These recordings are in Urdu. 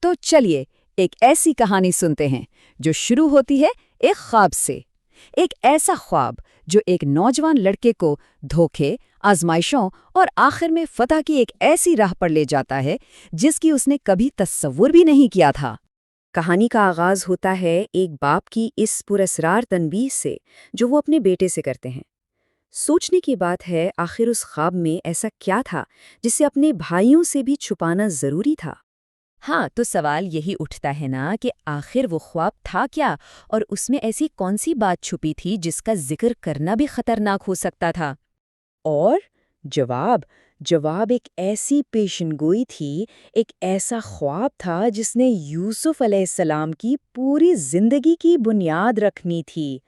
تو چلیے ایک ایسی کہانی سنتے ہیں جو شروع ہوتی ہے ایک خواب سے۔ ایک ایسا خواب جو ایک نوجوان لڑکے کو دھوکے، آزمائشوں اور آخر میں فتح کی ایک ایسی راہ پر لے جاتا ہے جس کی اس نے کبھی تصور بھی نہیں کیا تھا۔ کہانی کا آغاز ہوتا ہے ایک باپ کی اس پراسرار تنبیہ سے جو وہ اپنے بیٹے سے کرتے ہیں۔ سوچنے کی بات ہے، آخر اس خواب میں ایسا کیا تھا جسے اپنے بھائیوں سے بھی چھپانا ضروری تھا؟ ہاں، تو سوال یہی اٹھتا ہے نا کہ آخر وہ خواب تھا کیا، اور اس میں ایسی کون سی بات چھپی تھی جس کا ذکر کرنا بھی خطرناک ہو سکتا تھا؟ اور جواب ایک ایسی پیشن گوئی تھی، ایک ایسا خواب تھا جس نے یوسف علیہ السلام کی پوری زندگی کی بنیاد رکھنی تھی۔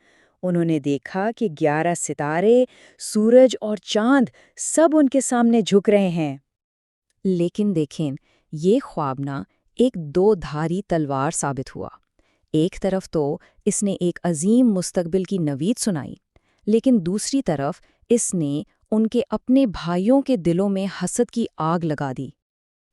انہوں نے دیکھا کہ 11 ستارے، سورج اور چاند سب ان کے سامنے جھک رہے ہیں۔ لیکن دیکھیں، یہ خواب نہ ایک 2 دھاری تلوار ثابت ہوا۔ ایک طرف تو اس نے ایک عظیم مستقبل کی نوید سنائی، لیکن دوسری طرف اس نے ان کے اپنے بھائیوں کے دلوں میں حسد کی آگ لگا دی۔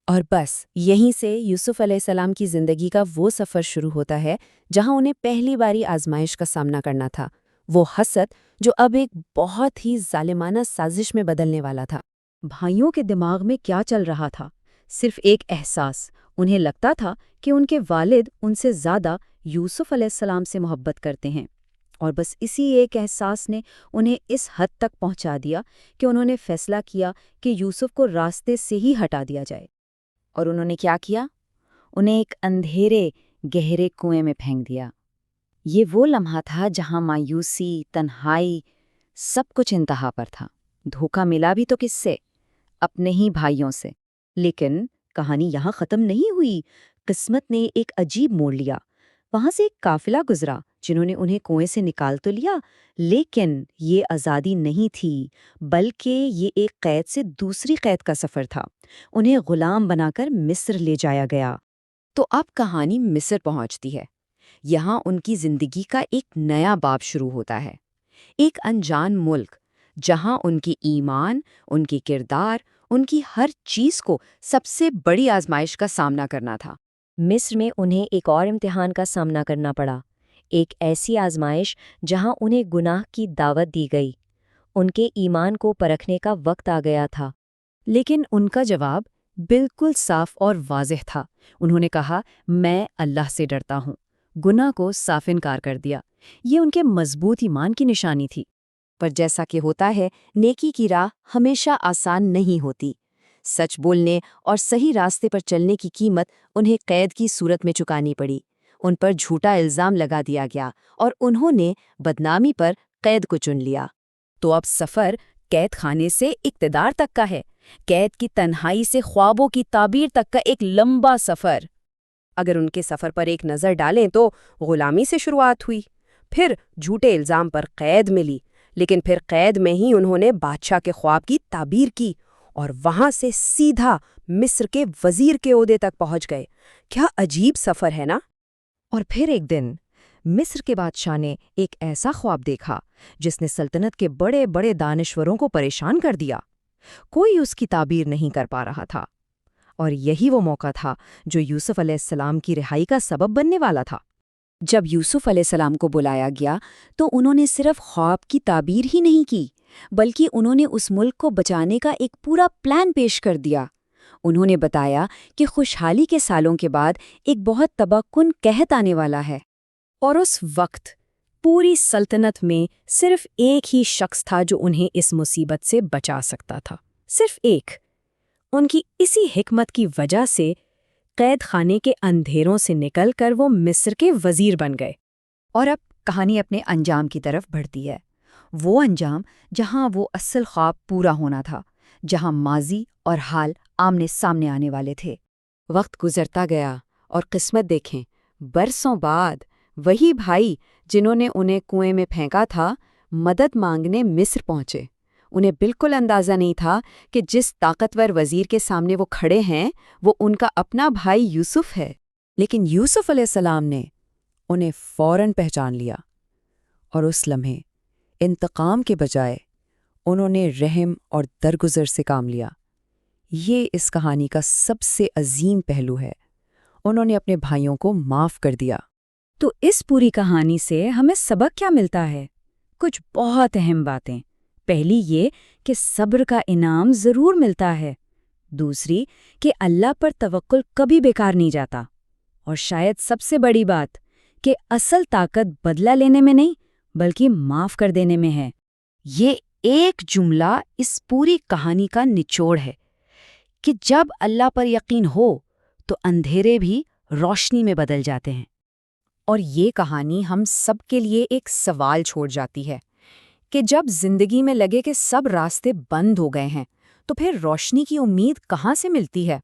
اور بس یہیں سے یوسف علیہ السلام کی زندگی کا وہ سفر شروع ہوتا ہے جہاں انہیں پہلی باری آزمائش کا سامنا کرنا تھا، وہ حسد جو اب ایک بہت ہی ظالمانہ سازش میں بدلنے والا تھا۔ بھائیوں کے دماغ میں کیا چل رہا تھا؟ صرف ایک احساس، انہیں لگتا تھا کہ ان کے والد ان سے زیادہ یوسف علیہ السلام سے محبت کرتے ہیں، اور بس اسی ایک احساس نے انہیں اس حد تک پہنچا دیا کہ انہوں نے فیصلہ کیا کہ یوسف کو راستے سے ہی ہٹا دیا جائے۔ اور انہوں نے کیا کیا؟ انہیں ایک اندھیرے گہرے کنویں میں پھینک دیا۔ یہ وہ لمحہ تھا جہاں مایوسی، تنہائی، سب کچھ انتہا پر تھا۔ دھوکہ ملا بھی تو کس سے؟ اپنے ہی بھائیوں سے۔ لیکن کہانی یہاں ختم نہیں ہوئی۔ قسمت نے ایک عجیب موڑ لیا۔ وہاں سے ایک قافلہ گزرا جنہوں نے انہیں کنویں سے نکال تو لیا، لیکن یہ آزادی نہیں تھی، بلکہ یہ ایک قید سے دوسری قید کا سفر تھا۔ انہیں غلام بنا کر مصر لے جایا گیا۔ تو اب کہانی مصر پہنچتی ہے۔ یہاں ان کی زندگی کا ایک نیا باب شروع ہوتا ہے، ایک انجان ملک جہاں ان کی ایمان، ان کی کردار، ان کی ہر چیز کو سب سے بڑی آزمائش کا سامنا کرنا تھا۔ مصر میں انہیں ایک اور امتحان کا سامنا کرنا پڑا، ایک ایسی آزمائش جہاں انہیں گناہ کی دعوت دی گئی۔ ان کے ایمان کو پرکھنے کا وقت آ گیا تھا۔ لیکن ان کا جواب بالکل صاف اور واضح تھا۔ انہوں نے کہا، میں اللہ سے ڈرتا ہوں۔ گناہ کو صاف انکار کر دیا۔ یہ ان کے مضبوط ایمان کی نشانی تھی۔ پر جیسا کہ ہوتا ہے، نیکی کی راہ ہمیشہ آسان نہیں ہوتی۔ سچ بولنے اور صحیح راستے پر چلنے کی قیمت انہیں قید کی صورت میں چکانی پڑی۔ ان پر جھوٹا الزام لگا دیا گیا اور انہوں نے بدنامی پر قید کو چن لیا۔ تو اب سفر قید خانے سے اقتدار تک کا ہے، قید کی تنہائی سے خوابوں کی تعبیر تک کا ایک لمبا سفر۔ اگر ان کے سفر پر ایک نظر ڈالیں تو غلامی سے شروعات ہوئی، پھر جھوٹے الزام پر قید ملی، لیکن پھر قید میں ہی انہوں نے بادشاہ کے خواب کی تعبیر کی، اور وہاں سے سیدھا مصر کے وزیر کے عہدے تک پہنچ گئے۔ کیا عجیب سفر ہے نا؟ اور پھر ایک دن مصر کے بادشاہ نے ایک ایسا خواب دیکھا جس نے سلطنت کے بڑے بڑے دانشوروں کو پریشان کر دیا۔ کوئی اس کی تعبیر نہیں کر پا رہا تھا، اور یہی وہ موقع تھا جو یوسف علیہ السلام کی رہائی کا سبب بننے والا تھا۔ جب یوسف علیہ السلام کو بلایا گیا تو انہوں نے صرف خواب کی تعبیر ہی نہیں کی، بلکہ انہوں نے اس ملک کو بچانے کا ایک پورا پلان پیش کر دیا۔ انہوں نے بتایا کہ خوشحالی کے سالوں کے بعد ایک بہت تباہ کن قحط آنے والا ہے، اور اس وقت پوری سلطنت میں صرف ایک ہی شخص تھا جو انہیں اس مصیبت سے بچا سکتا تھا، صرف ایک۔ ان کی اسی حکمت کی وجہ سے قید خانے کے اندھیروں سے نکل کر وہ مصر کے وزیر بن گئے۔ اور اب کہانی اپنے انجام کی طرف بڑھتی ہے، وہ انجام جہاں وہ اصل خواب پورا ہونا تھا، جہاں ماضی اور حال آمنے سامنے آنے والے تھے۔ وقت گزرتا گیا اور قسمت دیکھیں، برسوں بعد وہی بھائی جنہوں نے انہیں کنویں میں پھینکا تھا، مدد مانگنے مصر پہنچے۔ انہیں بالکل اندازہ نہیں تھا کہ جس طاقتور وزیر کے سامنے وہ کھڑے ہیں وہ ان کا اپنا بھائی یوسف ہے۔ لیکن یوسف علیہ السلام نے انہیں فوراً پہچان لیا، اور اس لمحے انتقام کے بجائے انہوں نے رحم اور درگزر سے کام لیا۔ یہ اس کہانی کا سب سے عظیم پہلو ہے، انہوں نے اپنے بھائیوں کو معاف کر دیا۔ تو اس پوری کہانی سے ہمیں سبق کیا ملتا ہے؟ کچھ بہت اہم باتیں۔ پہلی یہ کہ صبر کا انعام ضرور ملتا ہے۔ دوسری کہ اللہ پر توکل کبھی بیکار نہیں جاتا۔ اور شاید سب سے بڑی بات کہ اصل طاقت بدلہ لینے میں نہیں بلکہ معاف کر دینے میں ہے۔ یہ ایک جملہ اس پوری کہانی کا نچوڑ ہے کہ جب اللہ پر یقین ہو تو اندھیرے بھی روشنی میں بدل جاتے ہیں۔ اور یہ کہانی ہم سب کے لیے ایک سوال چھوڑ جاتی ہے کہ جب زندگی میں لگے کہ سب راستے بند ہو گئے ہیں تو پھر روشنی کی امید کہاں سے ملتی ہے؟